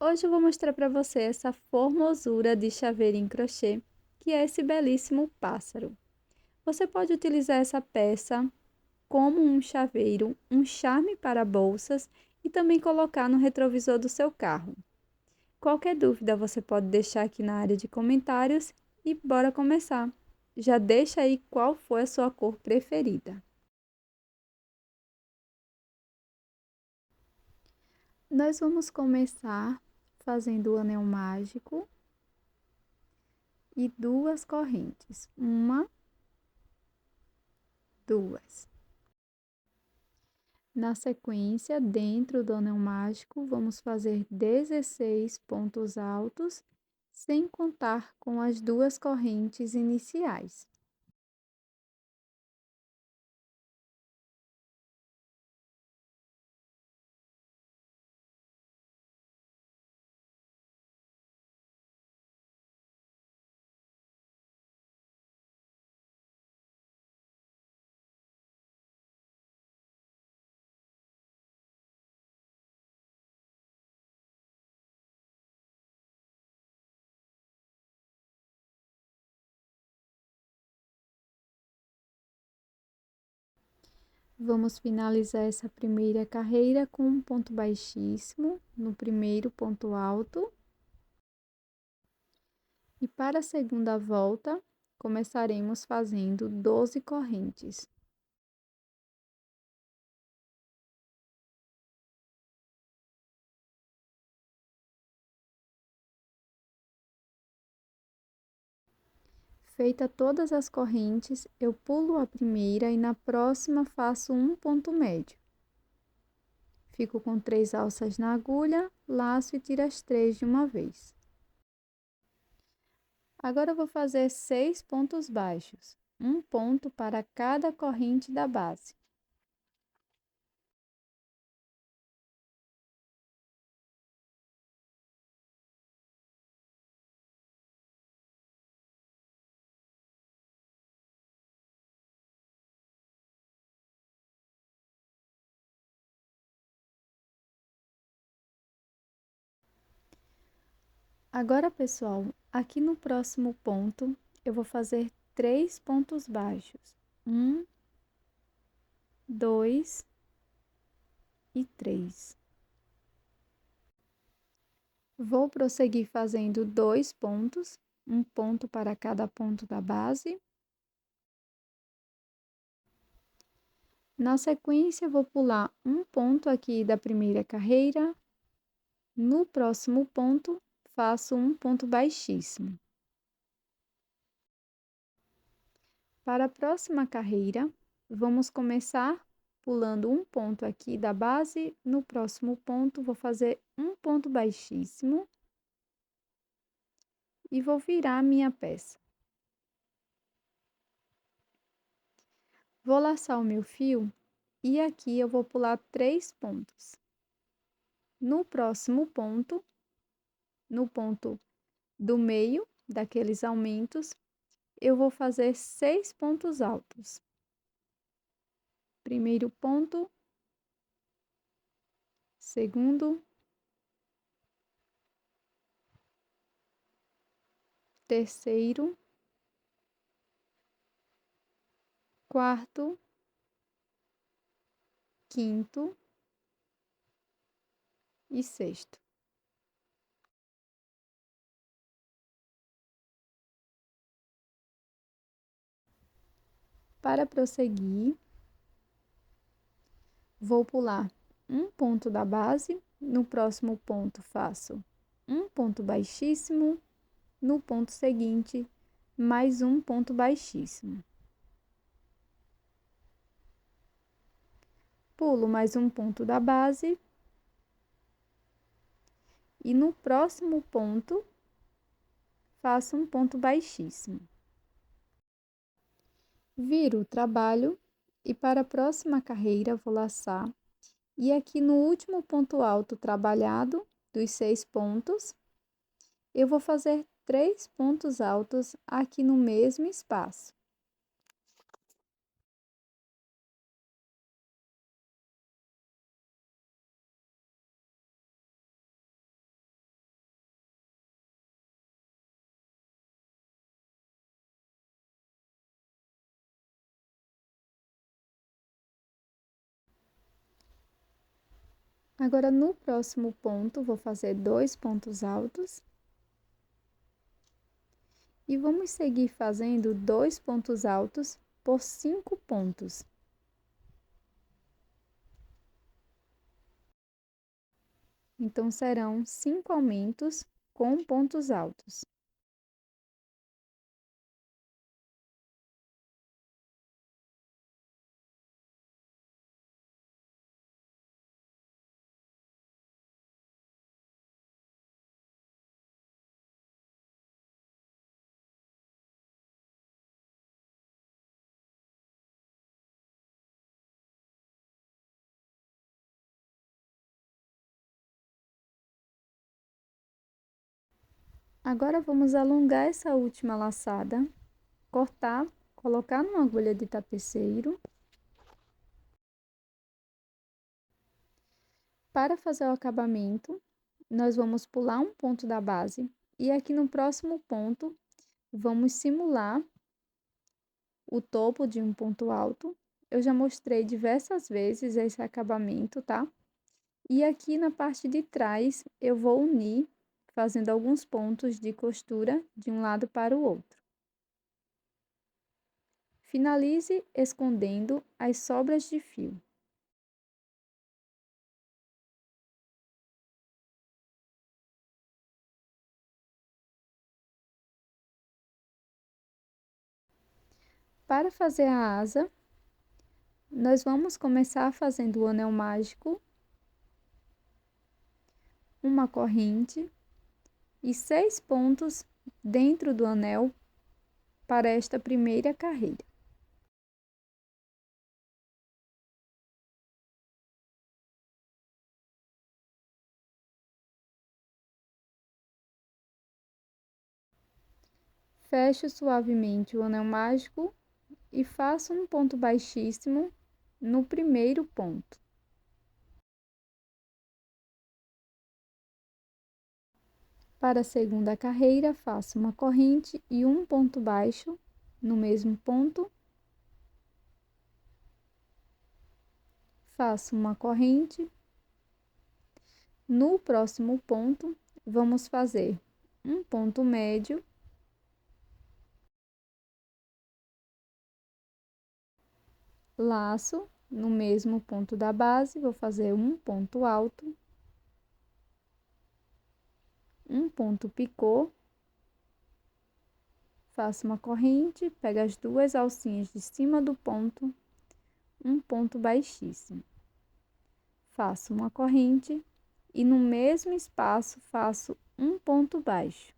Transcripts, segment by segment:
Hoje eu vou mostrar para você essa formosura de chaveiro em crochê, que é esse belíssimo pássaro. Você pode utilizar essa peça como um chaveiro, um charme para bolsas e também colocar no retrovisor do seu carro. Qualquer dúvida você pode deixar aqui na área de comentários e bora começar. Já deixa aí qual foi a sua cor preferida. Nós vamos começar fazendo o anel mágico e duas correntes. Uma, duas. Na sequência, dentro do anel mágico, vamos fazer 16 pontos altos, sem contar com as duas correntes iniciais. Vamos finalizar essa primeira carreira com um ponto baixíssimo no primeiro ponto alto. E para a segunda volta, começaremos fazendo 12 correntes. Feita todas as correntes, eu pulo a primeira e na próxima faço um ponto médio. Fico com 3 alças na agulha, laço e tiro as 3 de uma vez. Agora eu vou fazer 6 pontos baixos, um ponto para cada corrente da base. Agora, pessoal, aqui no próximo ponto, eu vou fazer 3 pontos baixos. 1, 2 e 3. Vou prosseguir fazendo 2 pontos, um ponto para cada ponto da base. Na sequência, vou pular um ponto aqui da primeira carreira. No próximo ponto, faço um ponto baixíssimo. Para a próxima carreira, vamos começar pulando um ponto aqui da base. No próximo ponto, vou fazer um ponto baixíssimo e vou virar a minha peça. Vou laçar o meu fio e aqui eu vou pular 3 pontos. No próximo ponto, no ponto do meio daqueles aumentos, eu vou fazer 6 pontos altos. Primeiro ponto, segundo, terceiro, quarto, quinto e sexto. Para prosseguir, vou pular um ponto da base, no próximo ponto faço um ponto baixíssimo, no ponto seguinte, mais um ponto baixíssimo. Pulo mais um ponto da base e no próximo ponto faço um ponto baixíssimo. Viro o trabalho e para a próxima carreira vou laçar. E aqui no último ponto alto trabalhado, dos 6 pontos, eu vou fazer 3 pontos altos aqui no mesmo espaço. Agora, no próximo ponto, vou fazer 2 pontos altos. E vamos seguir fazendo 2 pontos altos por 5 pontos. Então, serão 5 aumentos com pontos altos. Agora, vamos alongar essa última laçada, cortar, colocar numa agulha de tapeceiro. Para fazer o acabamento, nós vamos pular um ponto da base e aqui no próximo ponto, vamos simular o topo de um ponto alto. Eu já mostrei diversas vezes esse acabamento, tá? E aqui na parte de trás, eu vou unir, fazendo alguns pontos de costura de um lado para o outro. Finalize escondendo as sobras de fio. Para fazer a asa, nós vamos começar fazendo o anel mágico, uma corrente e 6 pontos dentro do anel para esta primeira carreira. Fecho suavemente o anel mágico e faço um ponto baixíssimo no primeiro ponto. Para a segunda carreira, faço uma corrente e um ponto baixo no mesmo ponto. Faço uma corrente. No próximo ponto, vamos fazer um ponto médio. Laço no mesmo ponto da base, vou fazer um ponto alto. Um ponto picô. Faço uma corrente, pego as 2 alcinhas de cima do ponto, um ponto baixíssimo. Faço uma corrente e no mesmo espaço faço um ponto baixo.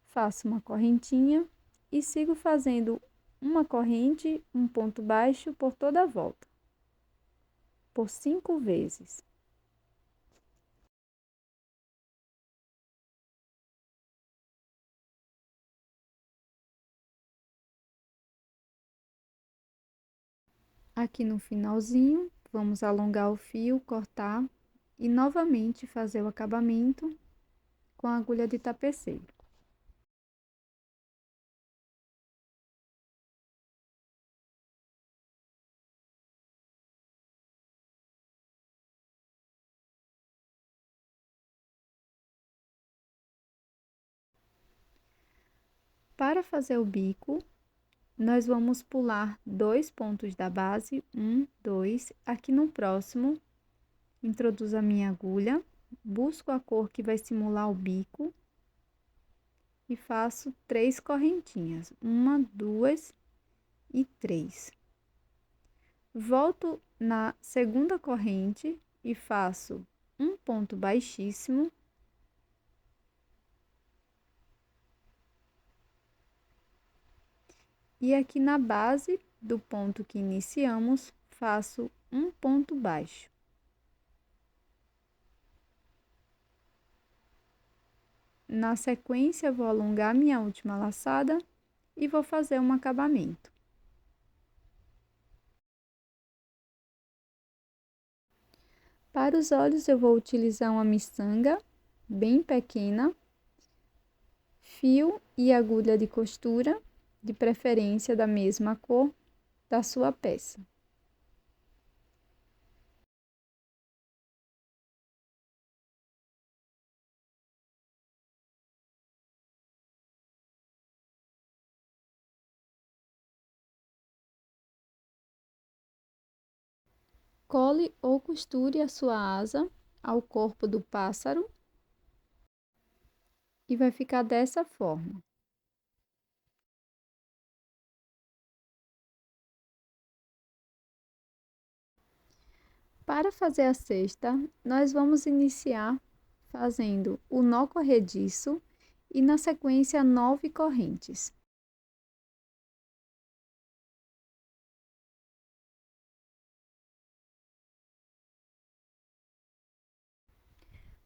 Faço uma correntinha e sigo fazendo uma corrente, um ponto baixo por toda a volta, por 5 vezes. Aqui no finalzinho, vamos alongar o fio, cortar e novamente fazer o acabamento com a agulha de tapeceiro. Para fazer o bico, nós vamos pular 2 pontos da base, 1, 2. Aqui no próximo, introduzo a minha agulha, busco a cor que vai simular o bico e faço 3 correntinhas, 1, 2 e 3. Volto na segunda corrente e faço um ponto baixíssimo. E aqui na base do ponto que iniciamos, faço um ponto baixo. Na sequência, vou alongar minha última laçada e vou fazer um acabamento. Para os olhos, eu vou utilizar uma miçanga bem pequena, fio e agulha de costura, de preferência da mesma cor da sua peça. Cole ou costure a sua asa ao corpo do pássaro e vai ficar dessa forma. Para fazer a cesta, nós vamos iniciar fazendo o nó corrediço e na sequência 9 correntes.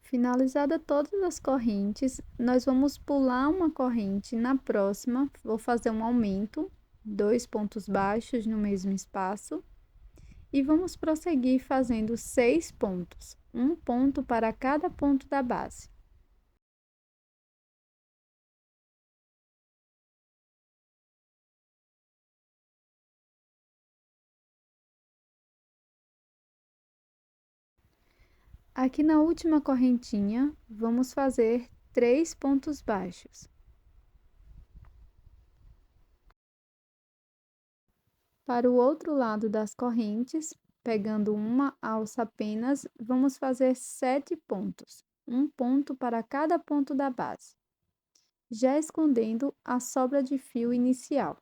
Finalizada todas as correntes, nós vamos pular uma corrente na próxima, vou fazer um aumento, 2 pontos baixos no mesmo espaço, e vamos prosseguir fazendo 6 pontos, um ponto para cada ponto da base. Aqui na última correntinha, vamos fazer 3 pontos baixos. Para o outro lado das correntes, pegando uma alça apenas, vamos fazer 7 pontos, um ponto para cada ponto da base, já escondendo a sobra de fio inicial.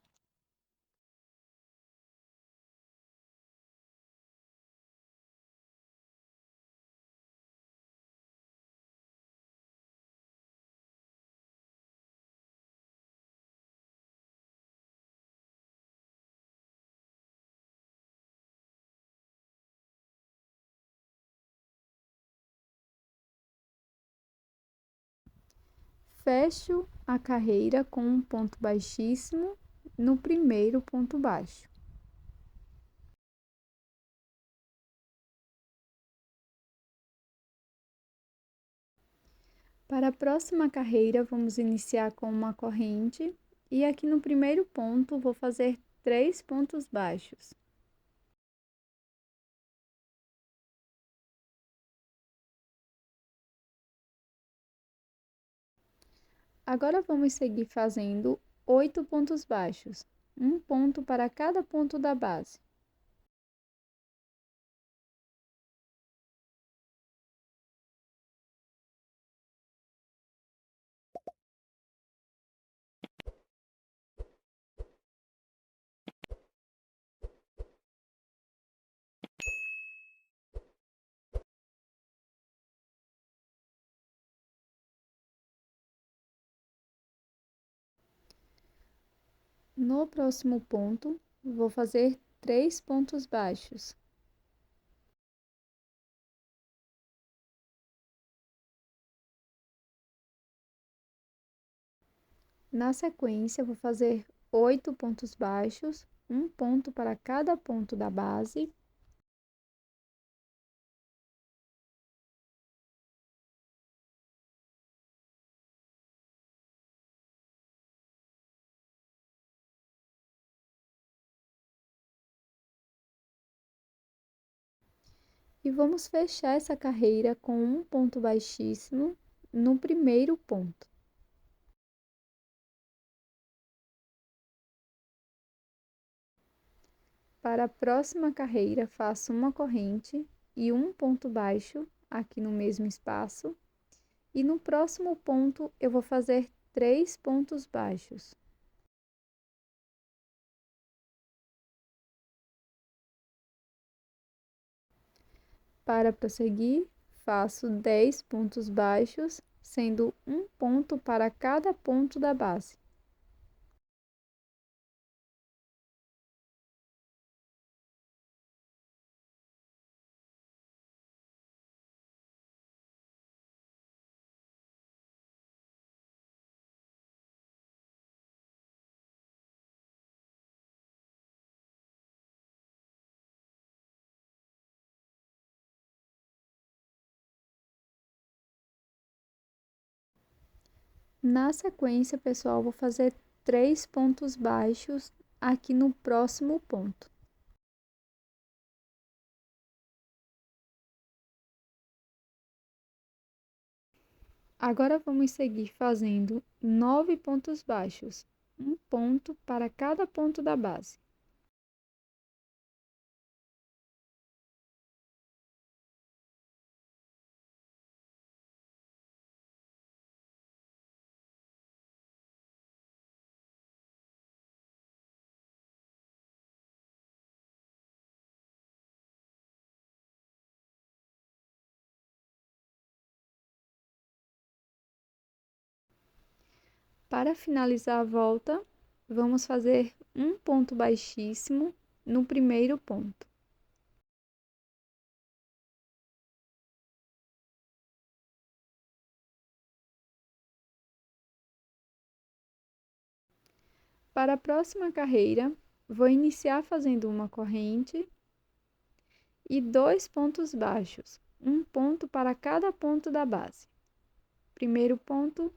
Fecho a carreira com um ponto baixíssimo no primeiro ponto baixo. Para a próxima carreira, vamos iniciar com uma corrente e aqui no primeiro ponto vou fazer 3 pontos baixos. Agora vamos seguir fazendo 8 pontos baixos, um ponto para cada ponto da base. No próximo ponto, vou fazer 3 pontos baixos. Na sequência, vou fazer 8 pontos baixos, um ponto para cada ponto da base. E vamos fechar essa carreira com um ponto baixíssimo no primeiro ponto. Para a próxima carreira, faço uma corrente e um ponto baixo aqui no mesmo espaço. E no próximo ponto, eu vou fazer 3 pontos baixos. Para prosseguir, faço 10 pontos baixos, sendo um ponto para cada ponto da base. Na sequência, pessoal, vou fazer 3 pontos baixos aqui no próximo ponto. Agora, vamos seguir fazendo 9 pontos baixos, um ponto para cada ponto da base. Para finalizar a volta, vamos fazer um ponto baixíssimo no primeiro ponto. Para a próxima carreira, vou iniciar fazendo uma corrente e 2 pontos baixos, um ponto para cada ponto da base. Primeiro ponto,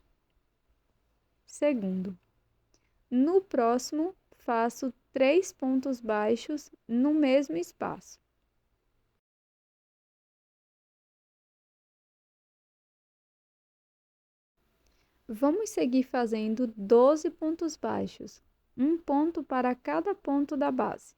segundo. No próximo, faço 3 pontos baixos no mesmo espaço. Vamos seguir fazendo 12 pontos baixos, um ponto para cada ponto da base.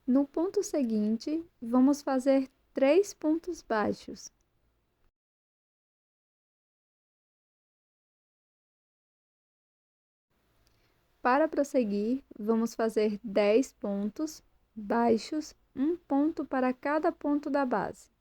No ponto seguinte, vamos fazer 3 pontos baixos. Para prosseguir, vamos fazer 10 pontos baixos, um ponto para cada ponto da base.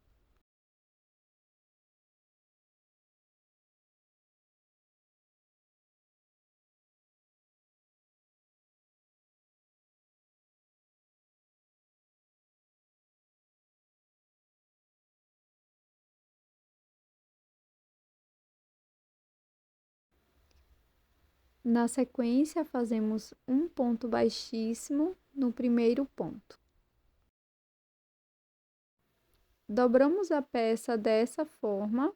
Na sequência, fazemos um ponto baixíssimo no primeiro ponto. Dobramos a peça dessa forma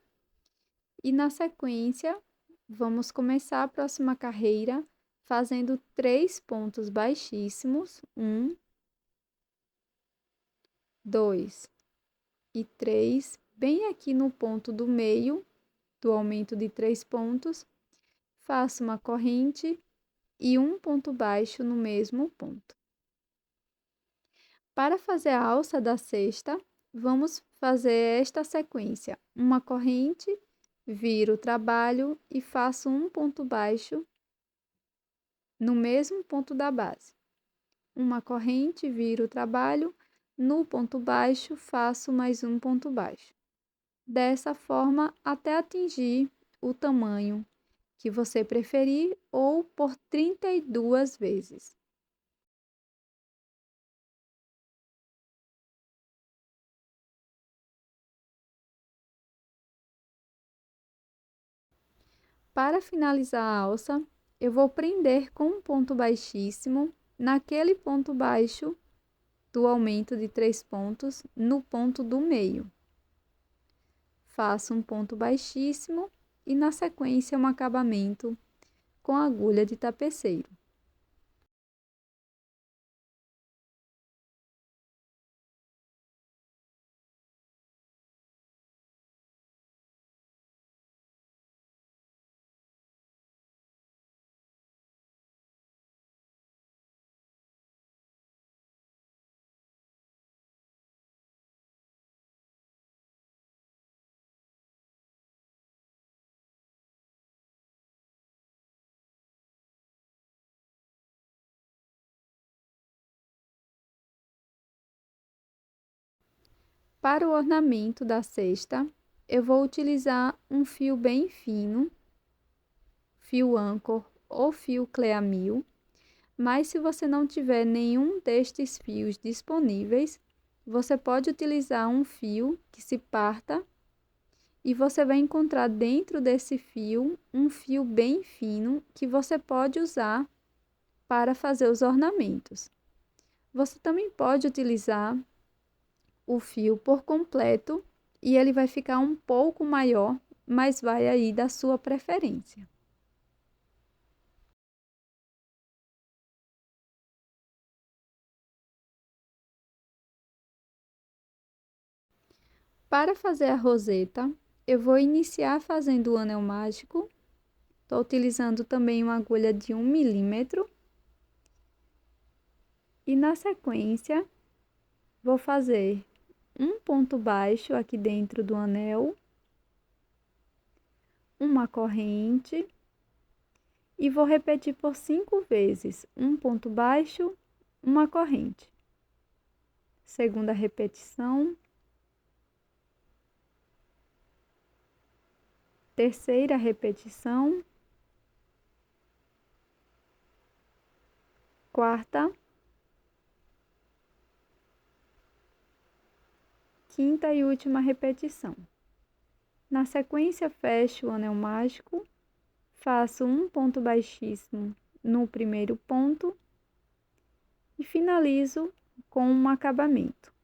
e, na sequência, vamos começar a próxima carreira fazendo 3 pontos baixíssimos, 1, 2 e 3, bem aqui no ponto do meio do aumento de 3 pontos, faço uma corrente e um ponto baixo no mesmo ponto. Para fazer a alça da cesta, vamos fazer esta sequência: uma corrente, viro o trabalho e faço um ponto baixo no mesmo ponto da base. Uma corrente, viro o trabalho, no ponto baixo faço mais um ponto baixo. Dessa forma até atingir o tamanho que você preferir ou por 32 vezes. Para finalizar a alça, eu vou prender com um ponto baixíssimo naquele ponto baixo do aumento de 3 pontos no ponto do meio. Faço um ponto baixíssimo e, na sequência, um acabamento com agulha de tapeceiro. Para o ornamento da cesta, eu vou utilizar um fio bem fino, fio Anchor ou fio Cleamil, mas se você não tiver nenhum destes fios disponíveis, você pode utilizar um fio que se parta e você vai encontrar dentro desse fio um fio bem fino que você pode usar para fazer os ornamentos. Você também pode utilizar o fio por completo e ele vai ficar um pouco maior, mas vai aí da sua preferência. Para fazer a roseta, eu vou iniciar fazendo o anel mágico Estou utilizando também uma agulha de 1 milímetro. E na sequência, vou fazer um ponto baixo aqui dentro do anel, uma corrente, e vou repetir por 5 vezes, um ponto baixo, uma corrente. Segunda repetição. Terceira repetição. Quarta. Quinta e última repetição. Na sequência, fecho o anel mágico, faço um ponto baixíssimo no primeiro ponto e finalizo com um acabamento.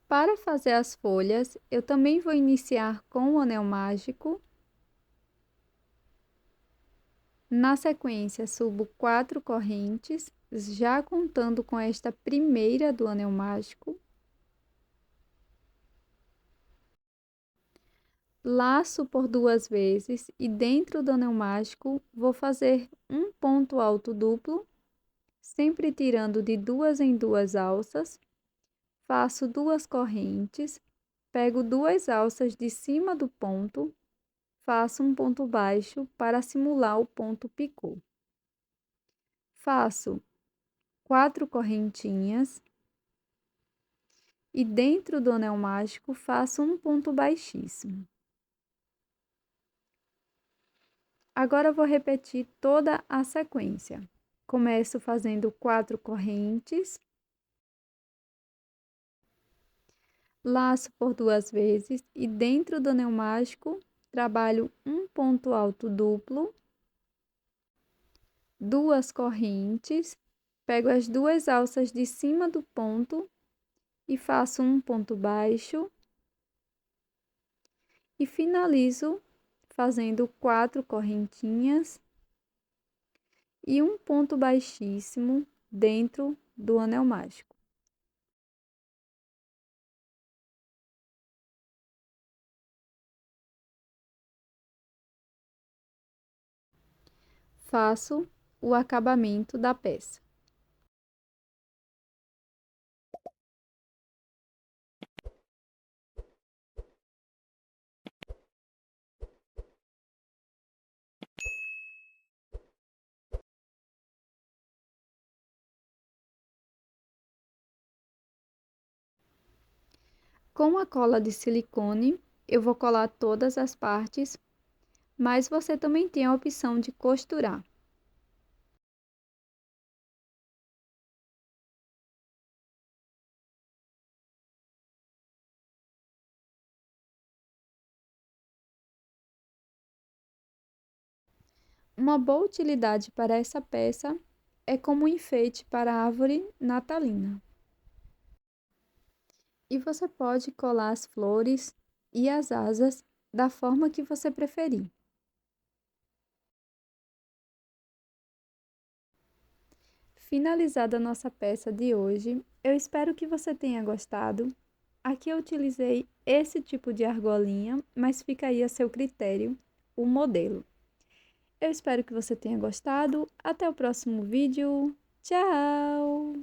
Para fazer as folhas, eu também vou iniciar com o anel mágico. Na sequência, subo 4 correntes, já contando com esta primeira do anel mágico. Laço por 2 vezes e dentro do anel mágico vou fazer um ponto alto duplo, sempre tirando de 2 em 2 alças. Faço 2 correntes, pego 2 alças de cima do ponto, faço um ponto baixo para simular o ponto picô. Faço 4 correntinhas e dentro do anel mágico faço um ponto baixíssimo. Agora vou repetir toda a sequência. Começo fazendo 4 correntes, laço por 2 vezes e dentro do anel mágico trabalho um ponto alto duplo, 2 correntes, pego as 2 alças de cima do ponto e faço um ponto baixo e finalizo fazendo 4 correntinhas e um ponto baixíssimo dentro do anel mágico. Faço o acabamento da peça. Com a cola de silicone, eu vou colar todas as partes, mas você também tem a opção de costurar. Uma boa utilidade para essa peça é como enfeite para a árvore natalina. E você pode colar as flores e as asas da forma que você preferir. Finalizada a nossa peça de hoje, eu espero que você tenha gostado. Aqui eu utilizei esse tipo de argolinha, mas fica aí a seu critério o modelo. Eu espero que você tenha gostado. Até o próximo vídeo. Tchau!